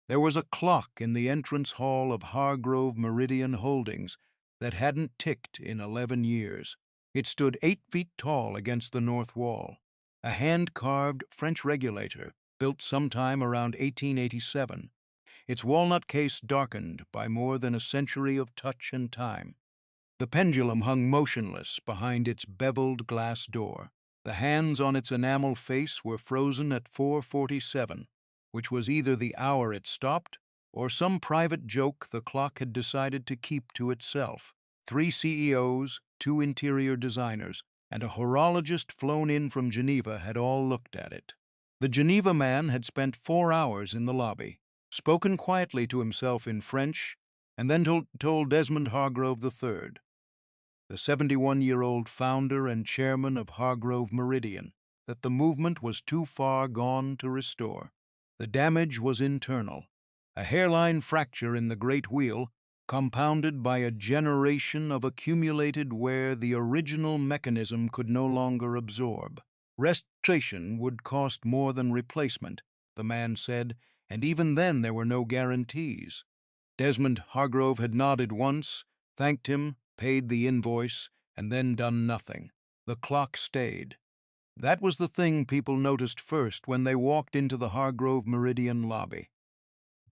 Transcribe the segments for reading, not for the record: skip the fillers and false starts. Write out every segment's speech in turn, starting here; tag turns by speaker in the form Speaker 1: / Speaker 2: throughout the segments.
Speaker 1: There was a clock in the entrance hall of Hargrove Meridian Holdings that hadn't ticked in 11 years. It stood 8 feet tall against the north wall, a hand-carved French regulator built sometime around 1887, its walnut case darkened by more than a century of touch and time. The pendulum hung motionless behind its beveled glass door. The hands on its enamel face were frozen at 4:47, which was either the hour it stopped or some private joke the clock had decided to keep to itself. 3 CEOs, 2 interior designers, and a horologist flown in from Geneva had all looked at it. The Geneva man had spent 4 hours in the lobby, spoken quietly to himself in French, and then told Desmond Hargrove III, the 71-year-old founder and chairman of Hargrove Meridian, that the movement was too far gone to restore. The damage was internal, a hairline fracture in the great wheel, compounded by a generation of accumulated wear the original mechanism could no longer absorb. Restoration would cost more than replacement, the man said, and even then there were no guarantees. Desmond Hargrove had nodded once, thanked him, paid the invoice, and then done nothing. The clock stayed. That was the thing people noticed first when they walked into the Hargrove Meridian lobby.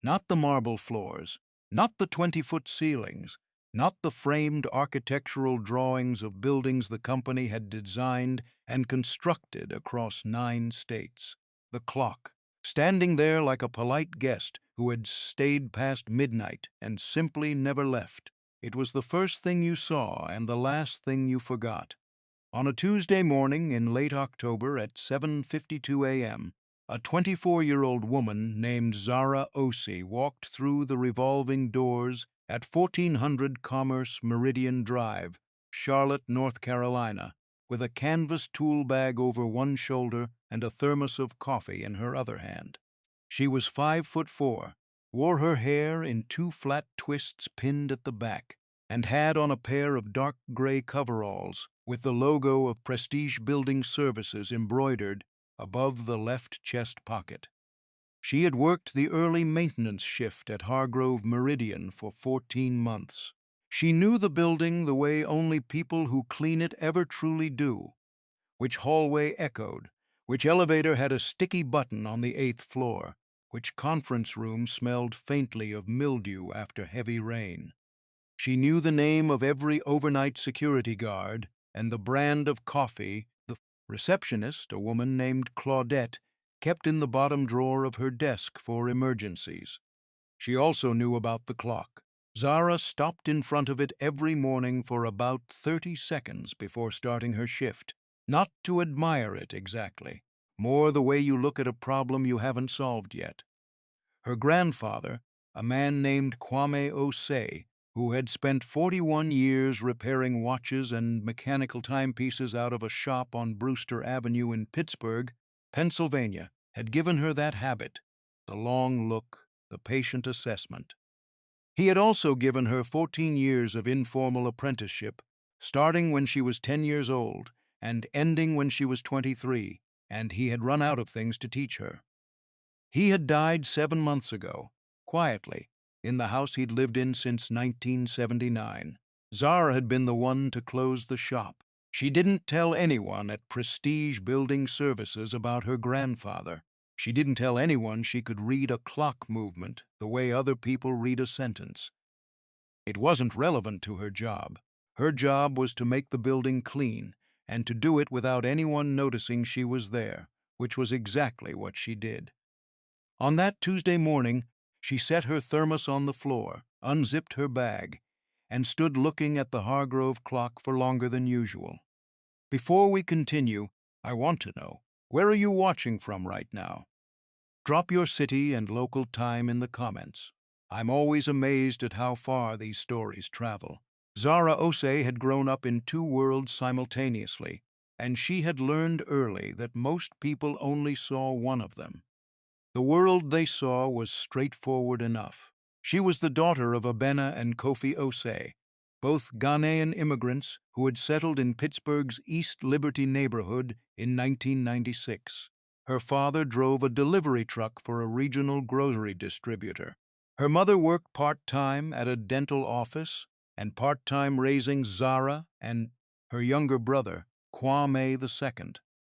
Speaker 1: Not the marble floors, not the 20-foot ceilings, not the framed architectural drawings of buildings the company had designed and constructed across 9 states. The clock, standing there like a polite guest who had stayed past midnight and simply never left. It was the first thing you saw and the last thing you forgot. On a Tuesday morning in late October at 7:52 a.m., a 24-year-old woman named Zara Osei walked through the revolving doors at 1400 Commerce Meridian Drive, Charlotte, North Carolina, with a canvas tool bag over one shoulder and a thermos of coffee in her other hand. She was 5'4", wore her hair in 2 flat twists pinned at the back, and had on a pair of dark gray coveralls with the logo of Prestige Building Services embroidered above the left chest pocket. She had worked the early maintenance shift at Hargrove Meridian for 14 months. She knew the building the way only people who clean it ever truly do. Which hallway echoed, which elevator had a sticky button on the 8th floor, which conference room smelled faintly of mildew after heavy rain. She knew the name of every overnight security guard and the brand of coffee the receptionist, a woman named Claudette, kept in the bottom drawer of her desk for emergencies. She also knew about the clock. Zara stopped in front of it every morning for about 30 seconds before starting her shift. Not to admire it exactly, more the way you look at a problem you haven't solved yet. Her grandfather, a man named Kwame Osei, who had spent 41 years repairing watches and mechanical timepieces out of a shop on Brewster Avenue in Pittsburgh, Pennsylvania, had given her that habit, the long look, the patient assessment. He had also given her 14 years of informal apprenticeship, starting when she was 10 years old and ending when she was 23, and he had run out of things to teach her. He had died 7 months ago, quietly, in the house he'd lived in since 1979. Zara had been the one to close the shop. She didn't tell anyone at Prestige Building Services about her grandfather. She didn't tell anyone she could read a clock movement the way other people read a sentence. It wasn't relevant to her job. Her job was to make the building clean, and to do it without anyone noticing she was there, which was exactly what she did. On that Tuesday morning, she set her thermos on the floor, unzipped her bag, and stood looking at the Hargrove clock for longer than usual. Before we continue, I want to know, where are you watching from right now? Drop your city and local time in the comments. I'm always amazed at how far these stories travel. Zara Osei had grown up in 2 worlds simultaneously, and she had learned early that most people only saw one of them. The world they saw was straightforward enough. She was the daughter of Abena and Kofi Osei, both Ghanaian immigrants who had settled in Pittsburgh's East Liberty neighborhood in 1996. Her father drove a delivery truck for a regional grocery distributor. Her mother worked part-time at a dental office and part-time raising Zara and her younger brother, Kwame II,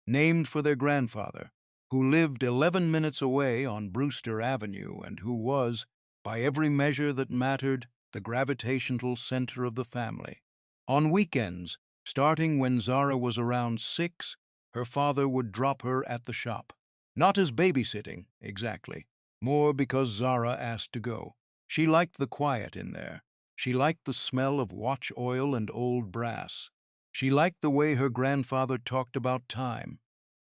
Speaker 1: named for their grandfather, who lived 11 minutes away on Brewster Avenue and who was, by every measure that mattered, the gravitational center of the family. On weekends, starting when Zara was around 6, her father would drop her at the shop. Not as babysitting, exactly, more because Zara asked to go. She liked the quiet in there. She liked the smell of watch oil and old brass. She liked the way her grandfather talked about time.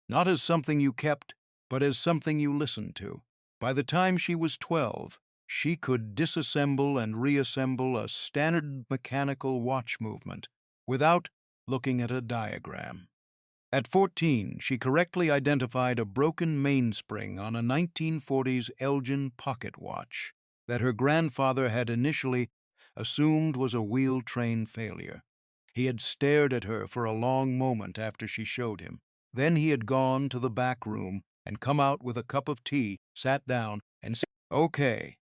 Speaker 1: Not as something you kept, but as something you listened to. By the time she was 12, she could disassemble and reassemble a standard mechanical watch movement without looking at a diagram. At 14, she correctly identified a broken mainspring on a 1940s Elgin pocket watch that her grandfather had initially assumed was a wheel train failure. He had stared at her for a long moment after she showed him. Then he had gone to the back room and come out with a cup of tea, sat down, and said, "Okay,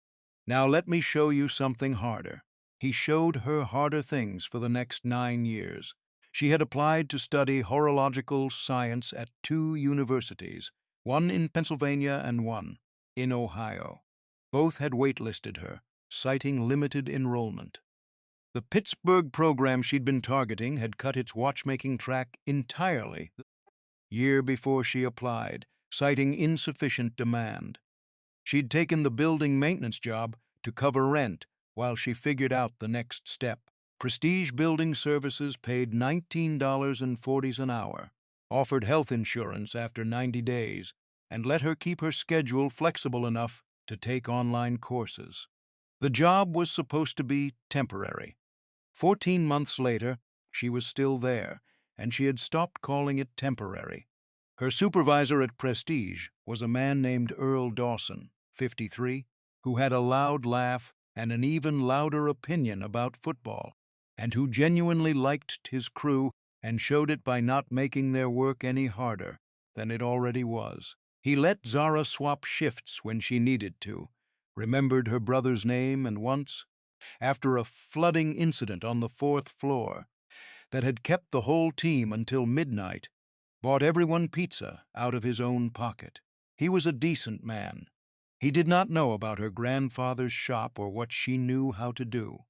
Speaker 1: now let me show you something harder." He showed her harder things for the next 9 years. She had applied to study horological science at 2 universities, one in Pennsylvania and one in Ohio. Both had waitlisted her, citing limited enrollment. The Pittsburgh program she'd been targeting had cut its watchmaking track entirely the year before she applied, citing insufficient demand. She'd taken the building maintenance job to cover rent while she figured out the next step. Prestige Building Services paid $19.40 an hour, offered health insurance after 90 days, and let her keep her schedule flexible enough to take online courses. The job was supposed to be temporary. 14 months later, she was still there, and she had stopped calling it temporary. Her supervisor at Prestige was a man named Earl Dawson, 53, who had a loud laugh and an even louder opinion about football, and who genuinely liked his crew and showed it by not making their work any harder than it already was. He let Zara swap shifts when she needed to, remembered her brother's name, and once, after a flooding incident on the 4th floor that had kept the whole team until midnight, bought everyone pizza out of his own pocket. He was a decent man. He did not know about her grandfather's shop or what she knew how to do.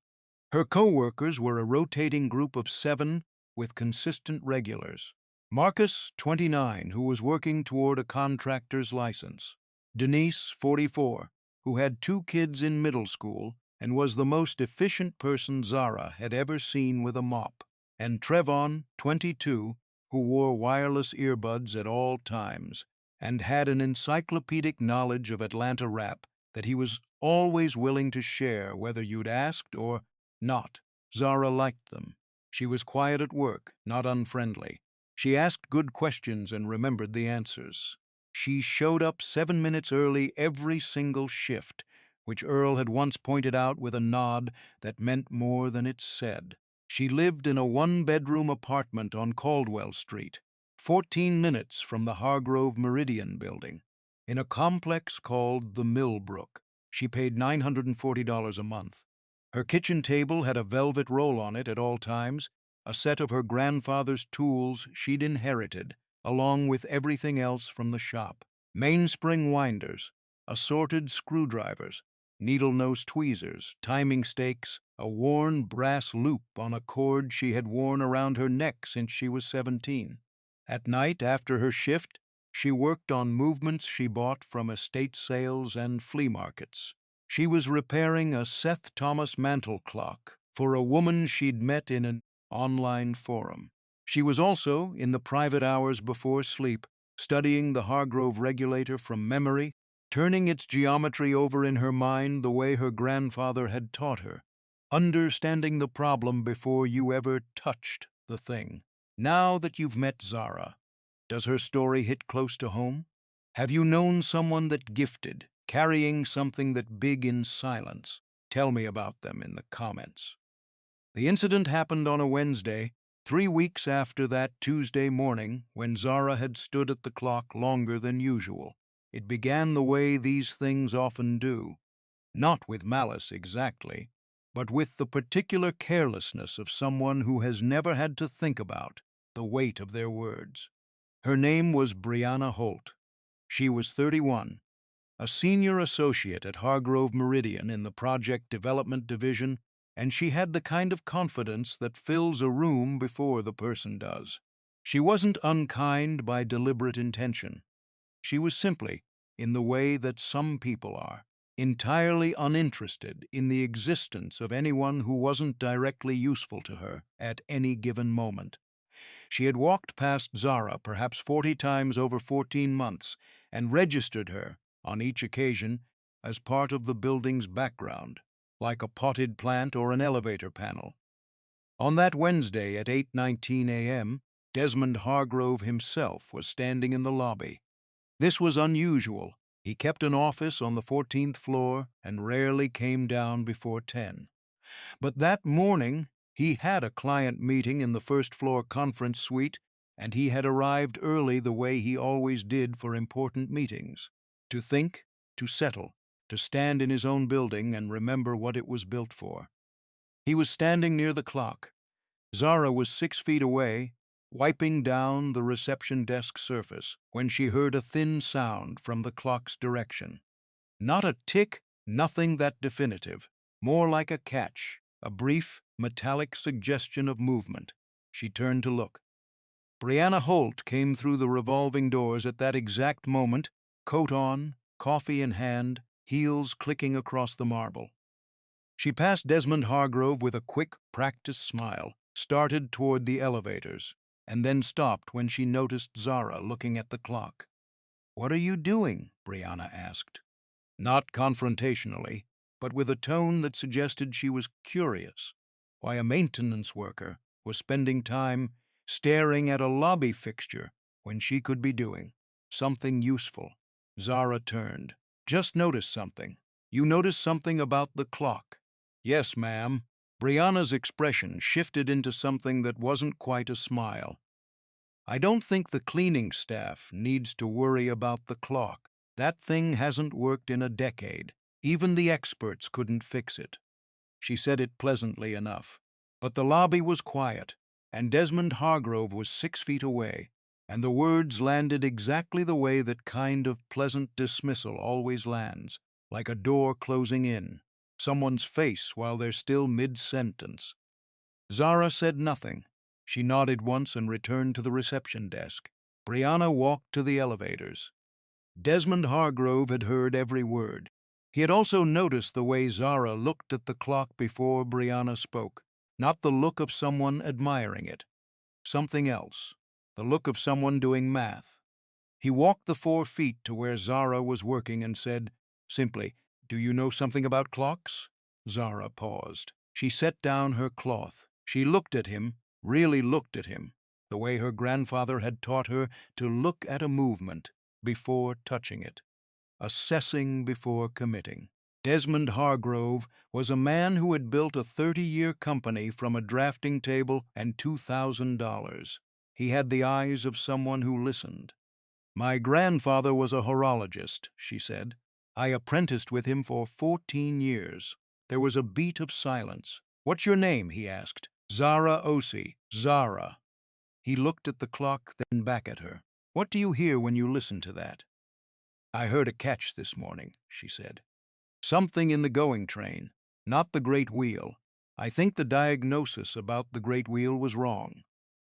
Speaker 1: Her co-workers were a rotating group of 7 with consistent regulars. Marcus, 29, who was working toward a contractor's license. Denise, 44, who had 2 kids in middle school and was the most efficient person Zara had ever seen with a mop. And Trevon, 22, who wore wireless earbuds at all times and had an encyclopedic knowledge of Atlanta rap that he was always willing to share whether you'd asked or not. Zara liked them. She was quiet at work, not unfriendly. She asked good questions and remembered the answers. She showed up 7 minutes early every single shift, which Earl had once pointed out with a nod that meant more than it said. She lived in a 1-bedroom apartment on Caldwell Street, 14 minutes from the Hargrove Meridian building, in a complex called the Millbrook. She paid $940 a month. Her kitchen table had a velvet roll on it at all times, a set of her grandfather's tools she'd inherited, along with everything else from the shop. Mainspring winders, assorted screwdrivers, needle-nose tweezers, timing stakes, a worn brass loop on a cord she had worn around her neck since she was 17. At night, after her shift, she worked on movements she bought from estate sales and flea markets. She was repairing a Seth Thomas mantel clock for a woman she'd met in an online forum. She was also, in the private hours before sleep, studying the Hargrove regulator from memory, turning its geometry over in her mind the way her grandfather had taught her, understanding the problem before you ever touched the thing. Now that you've met Zara, does her story hit close to home? Have you known someone that gifted, carrying something that big in silence? Tell me about them in the comments. The incident happened on a Wednesday, 3 weeks after that Tuesday morning, when Zara had stood at the clock longer than usual, it began the way these things often do, not with malice exactly, but with the particular carelessness of someone who has never had to think about the weight of their words. Her name was Brianna Holt. She was 31, a senior associate at Hargrove Meridian in the Project Development Division, and she had the kind of confidence that fills a room before the person does. She wasn't unkind by deliberate intention. She was simply, in the way that some people are, entirely uninterested in the existence of anyone who wasn't directly useful to her at any given moment. She had walked past Zara perhaps 40 times over 14 months and registered her, on each occasion, as part of the building's background, like a potted plant or an elevator panel. On that Wednesday at 8:19 a.m., Desmond Hargrove himself was standing in the lobby. This was unusual. He kept an office on the 14th floor and rarely came down before 10. But that morning, he had a client meeting in the first-floor conference suite, and he had arrived early the way he always did for important meetings. To think, to settle, to stand in his own building and remember what it was built for. He was standing near the clock. Zara was 6 feet away, wiping down the reception desk surface, when she heard a thin sound from the clock's direction. Not a tick, nothing that definitive. More like a catch, a brief, metallic suggestion of movement. She turned to look. Brianna Holt came through the revolving doors at that exact moment, coat on, coffee in hand, heels clicking across the marble. She passed Desmond Hargrove with a quick, practiced smile, started toward the elevators, and then stopped when she noticed Zara looking at the clock. "What are you doing?" Brianna asked. Not confrontationally, but with a tone that suggested she was curious. Why a maintenance worker was spending time staring at a lobby fixture when she could be doing something useful. Zara turned. "Just noticed something." "You noticed something about the clock?" "Yes, ma'am." Brianna's expression shifted into something that wasn't quite a smile. "I don't think the cleaning staff needs to worry about the clock. That thing hasn't worked in a decade. Even the experts couldn't fix it." She said it pleasantly enough. But the lobby was quiet, and Desmond Hargrove was 6 feet away, and the words landed exactly the way that kind of pleasant dismissal always lands, like a door closing in, someone's face while they're still mid-sentence. Zara said nothing. She nodded once and returned to the reception desk. Brianna walked to the elevators. Desmond Hargrove had heard every word. He had also noticed the way Zara looked at the clock before Brianna spoke, not the look of someone admiring it. Something else, the look of someone doing math. He walked the 4 feet to where Zara was working and said, simply, "Do you know something about clocks?" Zara paused. She set down her cloth. She looked at him, really looked at him, the way her grandfather had taught her to look at a movement before touching it, assessing before committing. Desmond Hargrove was a man who had built a 30-year company from a drafting table and $2,000. He had the eyes of someone who listened. "My grandfather was a horologist," she said. "I apprenticed with him for 14 years. There was a beat of silence. "What's your name?" he asked. "Zara Osei." "Zara." He looked at the clock, then back at her. "What do you hear when you listen to that?" "I heard a catch this morning," she said. "Something in the going train, not the great wheel. I think the diagnosis about the great wheel was wrong.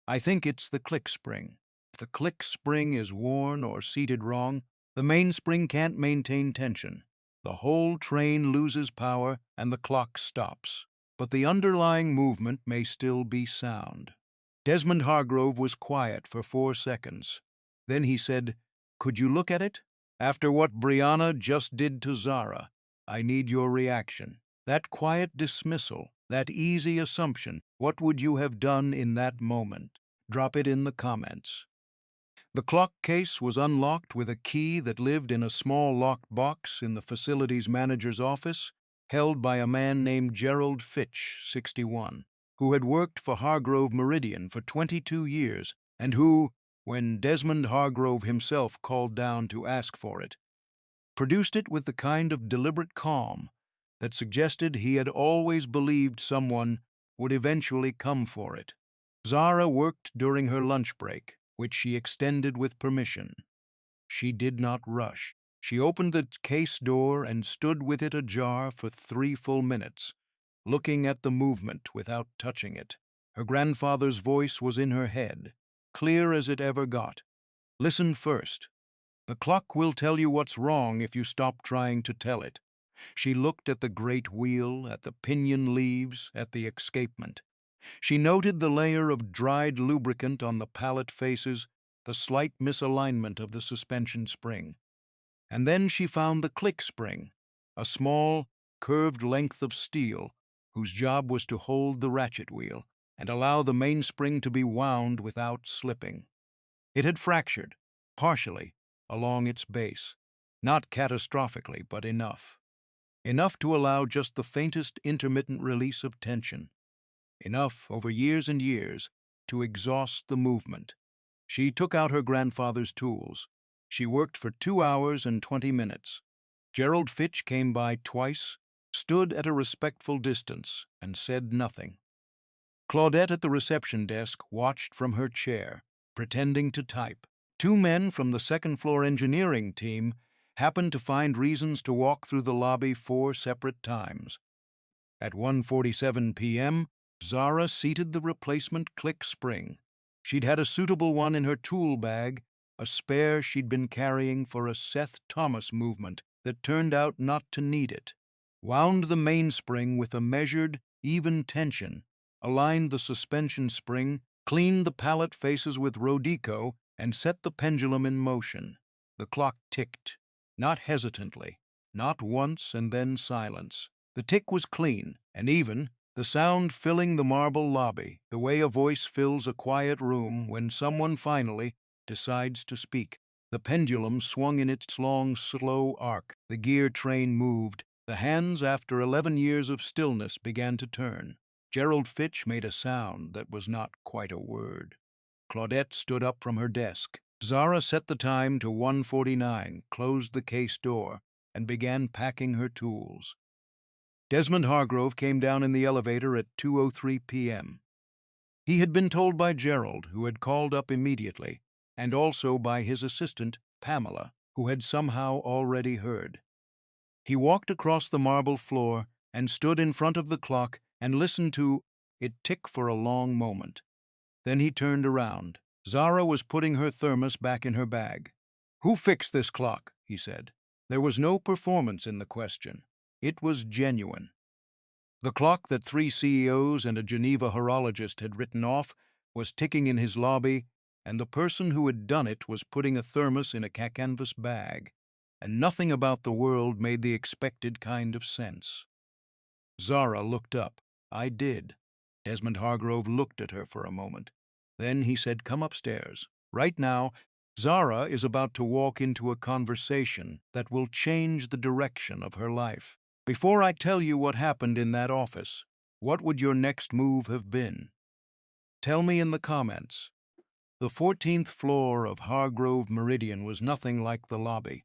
Speaker 1: I think it's the click spring. If the click spring is worn or seated wrong, the mainspring can't maintain tension. The whole train loses power and the clock stops. But the underlying movement may still be sound." Desmond Hargrove was quiet for 4 seconds. Then he said, "Could you look at it? After what Brianna just did to Zara, I need your reaction. That quiet dismissal, that easy assumption, what would you have done in that moment? Drop it in the comments." The clock case was unlocked with a key that lived in a small locked box in the facilities manager's office, held by a man named Gerald Fitch, 61. who had worked for Hargrove Meridian for 22 years, and who, when Desmond Hargrove himself called down to ask for it, produced it with the kind of deliberate calm that suggested he had always believed someone would eventually come for it. Zara worked during her lunch break, which she extended with permission. She did not rush. She opened the case door and stood with it ajar for 3 full minutes, looking at the movement without touching it. Her grandfather's voice was in her head, clear as it ever got. Listen first. The clock will tell you what's wrong if you stop trying to tell it. She looked at the great wheel, at the pinion leaves, at the escapement. She noted the layer of dried lubricant on the pallet faces, the slight misalignment of the suspension spring. And then she found the click spring, a small, curved length of steel whose job was to hold the ratchet wheel and allow the mainspring to be wound without slipping. It had fractured, partially, along its base, not catastrophically, but enough. Enough to allow just the faintest intermittent release of tension. Enough, over years and years, to exhaust the movement. She took out her grandfather's tools. She worked for 2 hours and 20 minutes. Gerald Fitch came by twice, stood at a respectful distance, and said nothing. Claudette at the reception desk watched from her chair, pretending to type. 2 men from the second-floor engineering team happened to find reasons to walk through the lobby 4 separate times. At 1:47 p.m., Zara seated the replacement click spring. She'd had a suitable one in her tool bag, a spare she'd been carrying for a Seth Thomas movement that turned out not to need it. Wound the mainspring with a measured, even tension, aligned the suspension spring, cleaned the pallet faces with Rodico, and set the pendulum in motion. The clock ticked, not hesitantly, not once and then silence. The tick was clean and even, the sound filling the marble lobby, the way a voice fills a quiet room when someone finally decides to speak. The pendulum swung in its long, slow arc. The gear train moved. The hands, after 11 years of stillness, began to turn. Gerald Fitch made a sound that was not quite a word. Claudette stood up from her desk. Zara set the time to 1:49, closed the case door, and began packing her tools. Desmond Hargrove came down in the elevator at 2:03 p.m. He had been told by Gerald, who had called up immediately, and also by his assistant, Pamela, who had somehow already heard. He walked across the marble floor and stood in front of the clock and listened to it tick for a long moment. Then he turned around. Zara was putting her thermos back in her bag. "Who fixed this clock?" he said. There was no performance in the question. It was genuine. The clock that 3 CEOs and a Geneva horologist had written off was ticking in his lobby, and the person who had done it was putting a thermos in a canvas bag, and nothing about the world made the expected kind of sense. Zara looked up. "I did." Desmond Hargrove looked at her for a moment. Then he said, "Come upstairs. Right now, Zara is about to walk into a conversation that will change the direction of her life. Before I tell you what happened in that office, what would your next move have been? Tell me in the comments." The 14th floor of Hargrove Meridian was nothing like the lobby.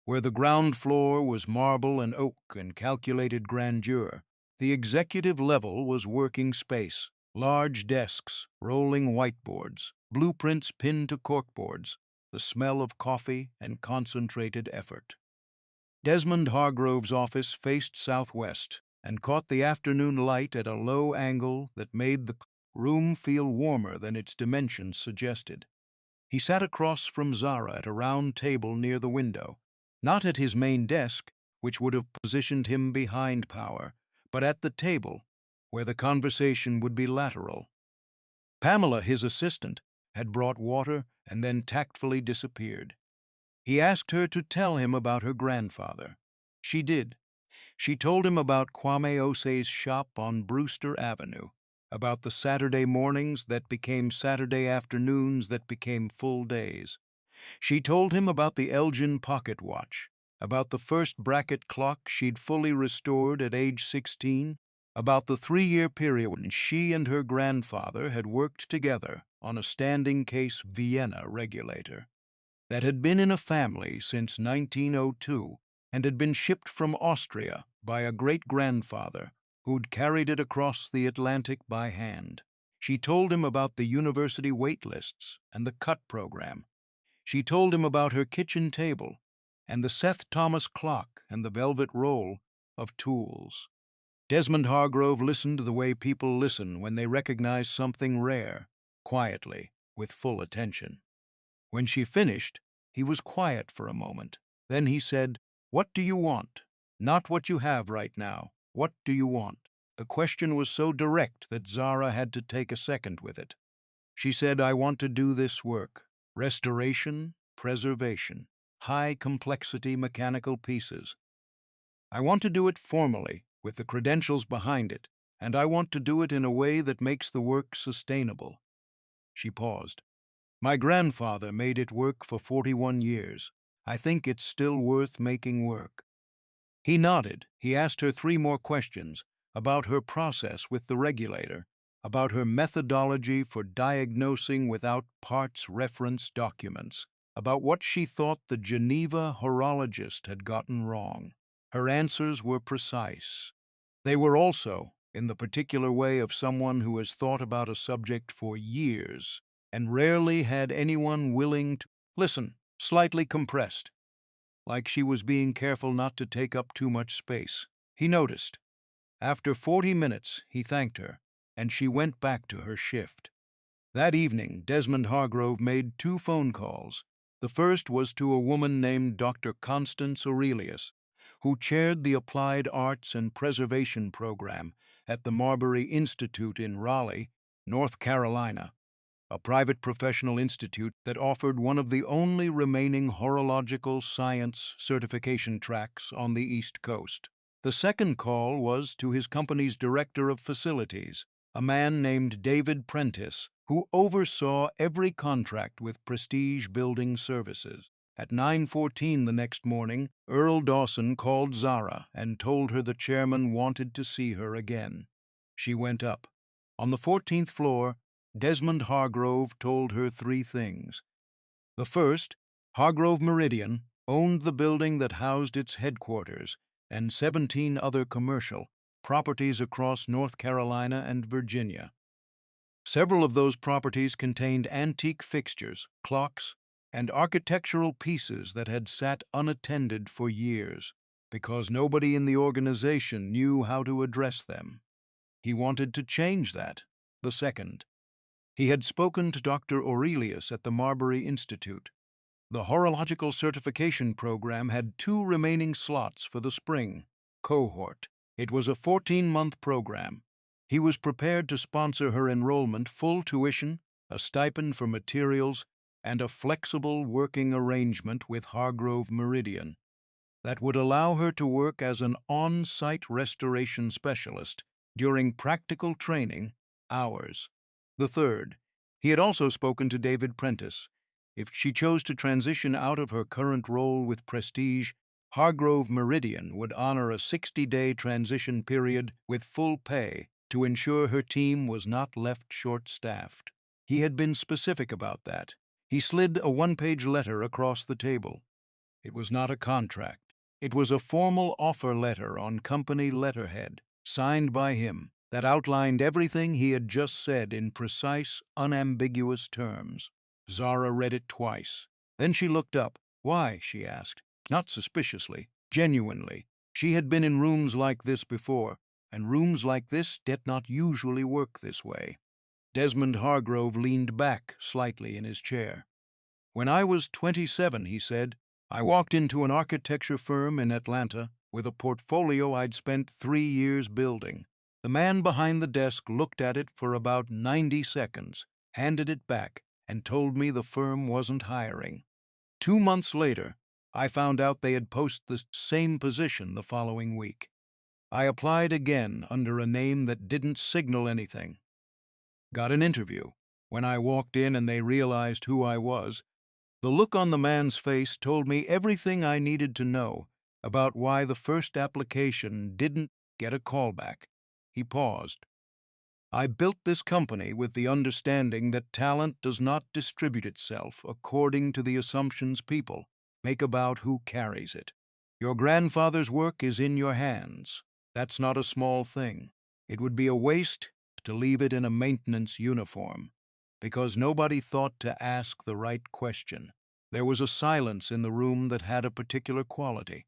Speaker 1: Where the ground floor was marble and oak and calculated grandeur, the executive level was working space. Large desks, rolling whiteboards, blueprints pinned to corkboards, the smell of coffee and concentrated effort. Desmond Hargrove's office faced southwest and caught the afternoon light at a low angle that made the room feel warmer than its dimensions suggested. He sat across from Zara at a round table near the window, not at his main desk, which would have positioned him behind power, but at the table, where the conversation would be lateral. Pamela, his assistant, had brought water and then tactfully disappeared. He asked her to tell him about her grandfather. She did. She told him about Kwame Osei's shop on Brewster Avenue, about the Saturday mornings that became Saturday afternoons that became full days. She told him about the Elgin pocket watch, about the first bracket clock she'd fully restored at age 16, about the 3-year period when she and her grandfather had worked together on a standing case Vienna regulator that had been in a family since 1902 and had been shipped from Austria by a great-grandfather who'd carried it across the Atlantic by hand. She told him about the university wait lists and the cut program. She told him about her kitchen table and the Seth Thomas clock and the velvet roll of tools. Desmond Hargrove listened the way people listen when they recognize something rare, quietly, with full attention. When she finished, he was quiet for a moment. Then he said, "What do you want? Not what you have right now. What do you want?" The question was so direct that Zara had to take a second with it. She said, "I want to do this work. Restoration, preservation, high complexity mechanical pieces. I want to do it formally, with the credentials behind it, and I want to do it in a way that makes the work sustainable." She paused. "My grandfather made it work for 41 years. I think it's still worth making work." He nodded. He asked her 3 more questions about her process with the regulator, about her methodology for diagnosing without parts reference documents, about what she thought the Geneva horologist had gotten wrong. Her answers were precise. They were also, in the particular way of someone who has thought about a subject for years and rarely had anyone willing to listen, slightly compressed, like she was being careful not to take up too much space. He noticed. After 40 minutes, he thanked her, and she went back to her shift. That evening, Desmond Hargrove made 2 phone calls. The first was to a woman named Dr. Constance Aurelius, who chaired the Applied Arts and Preservation Program at the Marbury Institute in Raleigh, North Carolina, a private professional institute that offered one of the only remaining horological science certification tracks on the East Coast. The second call was to his company's director of facilities, a man named David Prentice, who oversaw every contract with Prestige Building Services. At 9:14 the next morning, Earl Dawson called Zara and told her the chairman wanted to see her again. She went up. On the 14th floor, Desmond Hargrove told her 3 things. The first, Hargrove Meridian, owned the building that housed its headquarters and 17 other commercial properties across North Carolina and Virginia. Several of those properties contained antique fixtures, clocks, and architectural pieces that had sat unattended for years because nobody in the organization knew how to address them. He wanted to change that. The second, he had spoken to Dr. Aurelius at the Marbury Institute. The horological certification program had 2 remaining slots for the spring cohort. It was a 14-month program. He was prepared to sponsor her enrollment, full tuition, a stipend for materials, and a flexible working arrangement with Hargrove Meridian that would allow her to work as an on-site restoration specialist during practical training hours. The third, he had also spoken to David Prentice. If she chose to transition out of her current role with Prestige, Hargrove Meridian would honor a 60-day transition period with full pay to ensure her team was not left short-staffed. He had been specific about that. He slid a 1-page letter across the table. It was not a contract. It was a formal offer letter on company letterhead, signed by him, that outlined everything he had just said in precise, unambiguous terms. Zara read it twice. Then she looked up. "Why?" she asked, not suspiciously, genuinely. She had been in rooms like this before, and rooms like this did not usually work this way. Desmond Hargrove leaned back slightly in his chair. "When I was 27, he said, I walked into an architecture firm in Atlanta with a portfolio I'd spent 3 years building. The man behind the desk looked at it for about 90 seconds, handed it back, and told me the firm wasn't hiring. 2 months later, I found out they had posted the same position the following week. I applied again under a name that didn't signal anything. Got an interview. When I walked in and they realized who I was, the look on the man's face told me everything I needed to know about why the first application didn't get a callback. He paused. I built this company with the understanding that talent does not distribute itself according to the assumptions people make about who carries it. Your grandfather's work is in your hands. That's not a small thing. It would be a waste to leave it in a maintenance uniform, because nobody thought to ask the right question. There was a silence in the room that had a particular quality.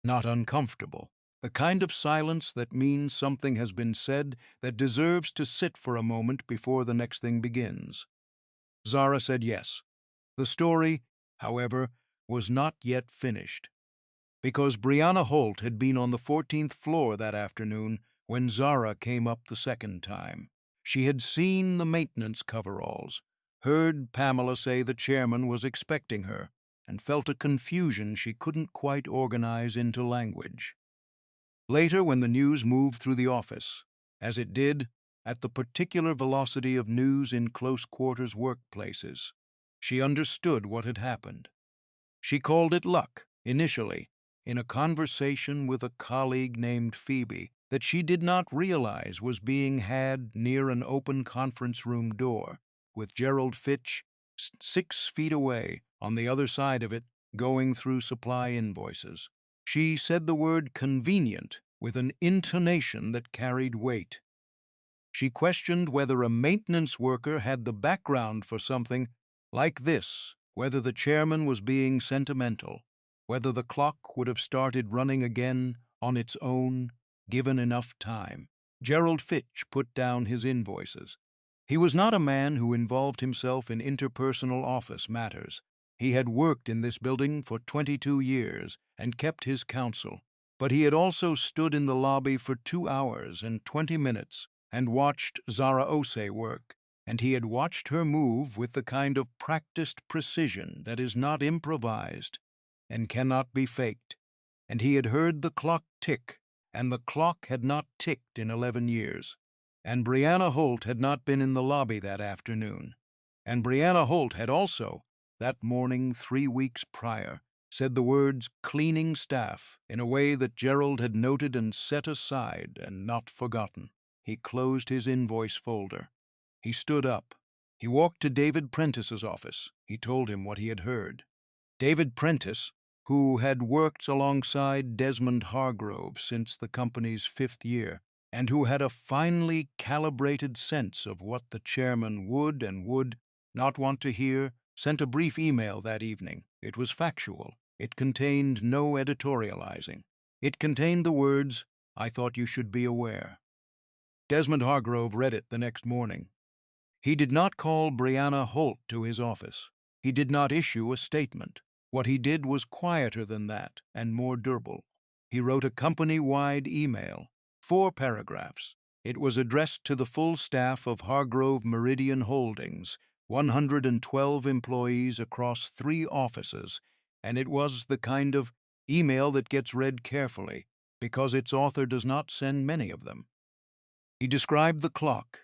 Speaker 1: Not uncomfortable. The kind of silence that means something has been said that deserves to sit for a moment before the next thing begins. Zara said yes. The story, however, was not yet finished, because Brianna Holt had been on the 14th floor that afternoon when Zara came up the second time. She had seen the maintenance coveralls, heard Pamela say the chairman was expecting her, and felt a confusion she couldn't quite organize into language. Later, when the news moved through the office, as it did at the particular velocity of news in close-quarters workplaces, she understood what had happened. She called it luck, initially, in a conversation with a colleague named Phoebe that she did not realize was being had near an open conference room door, with Gerald Fitch 6 feet away on the other side of it, going through supply invoices. She said the word convenient with an intonation that carried weight. She questioned whether a maintenance worker had the background for something like this, whether the chairman was being sentimental, whether the clock would have started running again on its own, given enough time. Gerald Fitch put down his invoices. He was not a man who involved himself in interpersonal office matters. He had worked in this building for 22 years and kept his counsel, but he had also stood in the lobby for 2 hours and 20 minutes and watched Zara Osei work, and he had watched her move with the kind of practiced precision that is not improvised and cannot be faked, and he had heard the clock tick, and the clock had not ticked in 11 years. And Brianna Holt had not been in the lobby that afternoon. And Brianna Holt had also, that morning 3 weeks prior, said the words cleaning staff in a way that Gerald had noted and set aside and not forgotten. He closed his invoice folder. He stood up. He walked to David Prentice's office. He told him what he had heard. David Prentice, who had worked alongside Desmond Hargrove since the company's 5th year, and who had a finely calibrated sense of what the chairman would and would not want to hear, sent a brief email that evening. It was factual. It contained no editorializing. It contained the words, "I thought you should be aware." Desmond Hargrove read it the next morning. He did not call Brianna Holt to his office. He did not issue a statement. What he did was quieter than that and more durable. He wrote a company-wide email, 4 paragraphs. It was addressed to the full staff of Hargrove Meridian Holdings, 112 employees across 3 offices, and it was the kind of email that gets read carefully, because its author does not send many of them. He described the clock.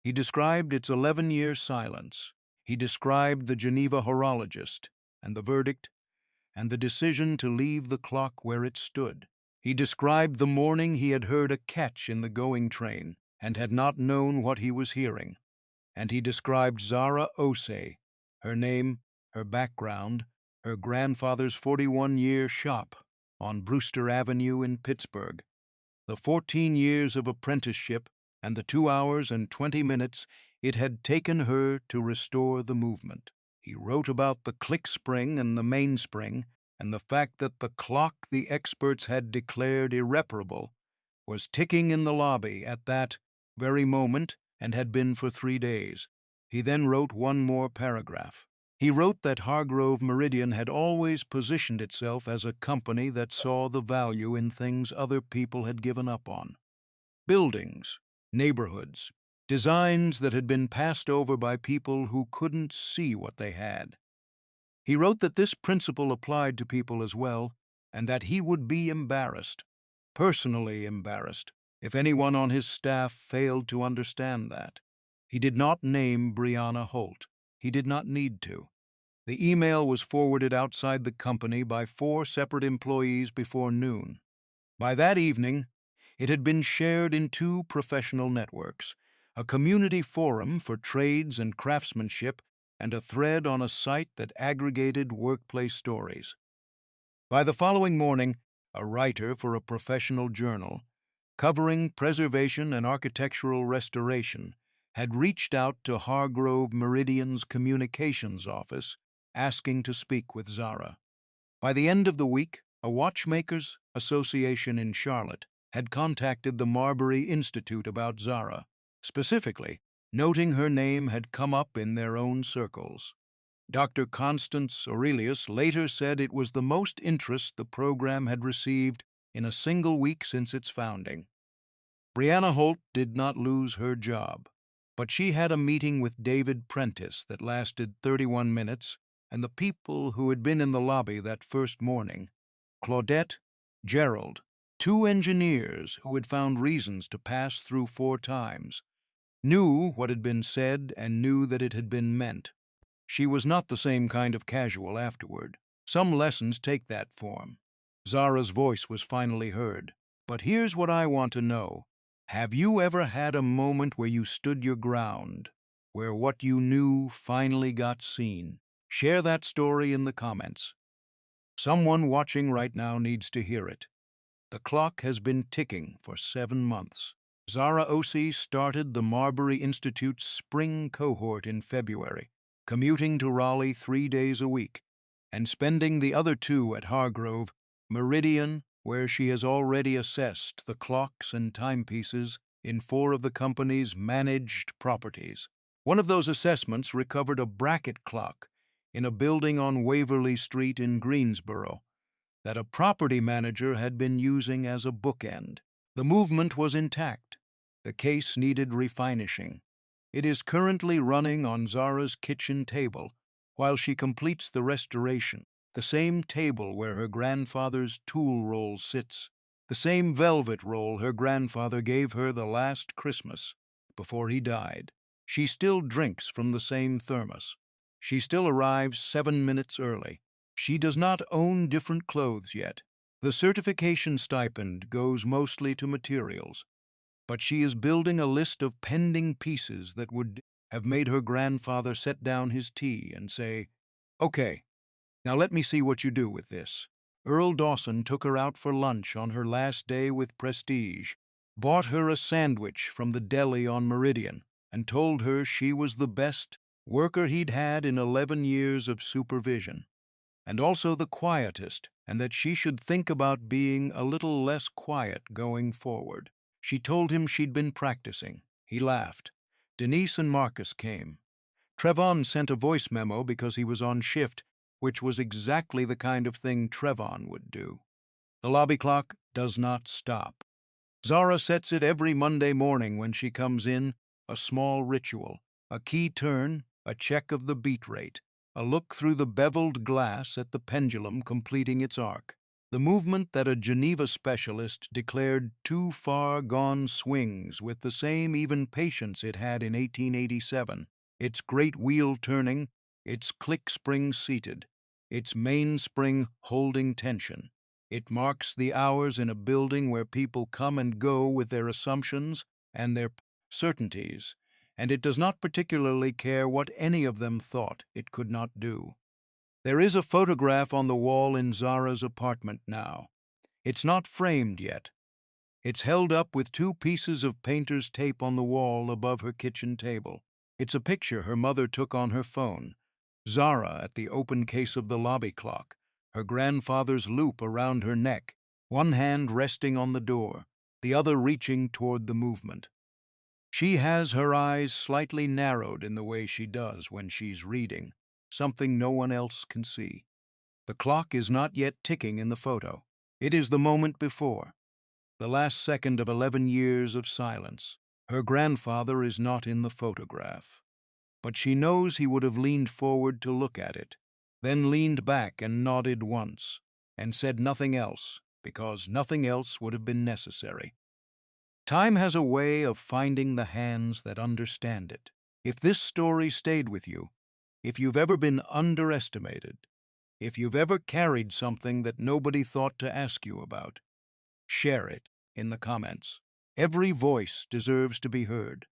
Speaker 1: He described its 11-year silence. He described the Geneva horologist and the verdict and the decision to leave the clock where it stood. He described the morning he had heard a catch in the going train and had not known what he was hearing. And he described Zara Osei, her name, her background, her grandfather's 41-year shop on Brewster Avenue in Pittsburgh, the 14 years of apprenticeship, and the 2 hours and 20 minutes it had taken her to restore the movement. He wrote about the click spring and the mainspring, and the fact that the clock the experts had declared irreparable was ticking in the lobby at that very moment and had been for 3 days. He then wrote one more paragraph. He wrote that Hargrove Meridian had always positioned itself as a company that saw the value in things other people had given up on. Buildings, neighborhoods, designs that had been passed over by people who couldn't see what they had. He wrote that this principle applied to people as well, and that he would be embarrassed, personally embarrassed, if anyone on his staff failed to understand that. He did not name Brianna Holt. He did not need to. The email was forwarded outside the company by 4 separate employees before noon. By that evening, It had been shared in two professional networks, a community forum for trades and craftsmanship, and a thread on a site that aggregated workplace stories. By the following morning, a writer for a professional journal, covering preservation and architectural restoration, had reached out to Hargrove Meridian's communications office, asking to speak with Zara. By the end of the week, a watchmakers association in Charlotte had contacted the Marbury Institute about Zara, specifically noting her name had come up in their own circles. Dr. Constance Aurelius later said it was the most interest the program had received in a single week since its founding. Brianna Holt did not lose her job, but she had a meeting with David Prentice that lasted 31 minutes, and the people who had been in the lobby that first morning, Claudette, Gerald, two engineers who had found reasons to pass through 4 times, knew what had been said and knew that it had been meant. She was not the same kind of casual afterward. Some lessons take that form. Zara's voice was finally heard. But here's what I want to know. Have you ever had a moment where you stood your ground, where what you knew finally got seen? Share that story in the comments. Someone watching right now needs to hear it. The clock has been ticking for 7 months. Zara Osei started the Marbury Institute's spring cohort in February, commuting to Raleigh 3 days a week, and spending the other 2 at Hargrove, Meridian, where she has already assessed the clocks and timepieces in 4 of the company's managed properties. One of those assessments recovered a bracket clock in a building on Waverly Street in Greensboro that a property manager had been using as a bookend. The movement was intact. The case needed refinishing. It is currently running on Zara's kitchen table while she completes the restoration, the same table where her grandfather's tool roll sits, the same velvet roll her grandfather gave her the last Christmas before he died. She still drinks from the same thermos. She still arrives 7 minutes early. She does not own different clothes yet. The certification stipend goes mostly to materials, but she is building a list of pending pieces that would have made her grandfather set down his tea and say, "Okay, now let me see what you do with this." Earl Dawson took her out for lunch on her last day with Prestige, bought her a sandwich from the deli on Meridian, and told her she was the best worker he'd had in 11 years of supervision, and also the quietest, and that she should think about being a little less quiet going forward. She told him she'd been practicing. He laughed. Denise and Marcus came. Trevon sent a voice memo because he was on shift, which was exactly the kind of thing Trevon would do. The lobby clock does not stop. Zara sets it every Monday morning when she comes in, a small ritual, a key turn, a check of the beat rate, a look through the beveled glass at the pendulum completing its arc. The movement that a Geneva specialist declared 2 far-gone swings with the same even patience it had in 1887, its great wheel turning, its click spring seated, its mainspring holding tension. It marks the hours in a building where people come and go with their assumptions and their certainties, and it does not particularly care what any of them thought it could not do. There is a photograph on the wall in Zara's apartment now. It's not framed yet. It's held up with 2 pieces of painter's tape on the wall above her kitchen table. It's a picture her mother took on her phone. Zara at the open case of the lobby clock, her grandfather's loop around her neck, one hand resting on the door, the other reaching toward the movement. She has her eyes slightly narrowed in the way she does when she's reading, something no one else can see. The clock is not yet ticking in the photo. It is the moment before, the last second of 11 years of silence. Her grandfather is not in the photograph, but she knows he would have leaned forward to look at it, then leaned back and nodded once, and said nothing else, because nothing else would have been necessary. Time has a way of finding the hands that understand it. If this story stayed with you, if you've ever been underestimated, if you've ever carried something that nobody thought to ask you about, share it. in the comments. Every voice deserves to be heard.